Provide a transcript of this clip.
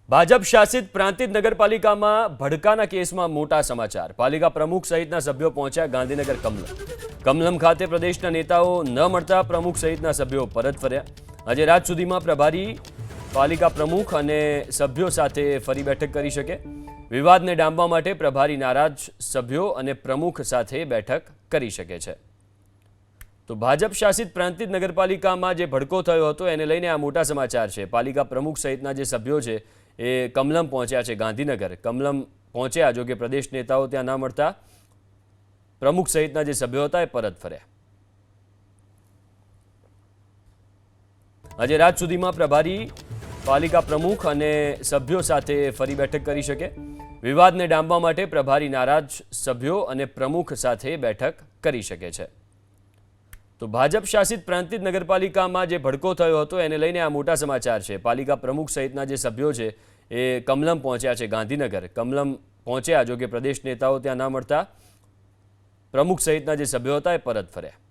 ભાજપ શાસિત પ્રાંતિજ નગરપાલિકામાં ભડકાના કેસમાં મોટા સમાચાર। પાલિકા પ્રમુખ સહિતના સભ્યો પહોંચ્યા ગાંધીનગર કમલમ ખાતે પ્રદેશના નેતાઓ ન મળતા પ્રમુખ સહિતના સભ્યો પરત ફર્યા। આજે રાત સુધીમાં પ્રભારી પાલિકા પ્રમુખ અને સભ્યો સાથે ફરી બેઠક કરી શકે। વિવાદને ડામવા માટે પ્રભારી નારાજ સભ્યો અને પ્રમુખ સાથે બેઠક કરી શકે છે। તો ભાજપ શાસિત પ્રાંતિજ નગરપાલિકામાં જે ભડકો થયો હતો એને લઈને આ મોટા સમાચાર છે। પાલિકા પ્રમુખ સહિતના જે સભ્યો છે એ કમલમ પહોંચ્યા છે ગાંધીનગર કમલમ પહોંચ્યા। જો કે પ્રદેશ નેતાઓ ત્યાં ના મળતા પ્રમુખ સહિતના જે સભ્યો હતા એ પરત ફર્યા। આજે રાત સુધીમાં પ્રભારી પાલિકા પ્રમુખ અને સભ્યો સાથે ફરી બેઠક કરી શકે। વિવાદને ડામવા માટે પ્રભારી નારાજ સભ્યો અને પ્રમુખ સાથે બેઠક કરી શકે છે। તો ભાજપ શાસિત પ્રાંતિજ નગરપાલિકામાં જે ભડકો થયો હતો એને લઈને આ મોટા સમાચાર છે। પાલિકા પ્રમુખ સહિતના જે સભ્યો છે એ કમલમ પહોંચ્યા છે ગાંધીનગર કમલમ પહોંચ્યા। જો કે પ્રદેશ નેતાઓ ત્યાં ના મળતા પ્રમુખ સહિતના જે સભ્યો હતા એ પરત ફર્યા।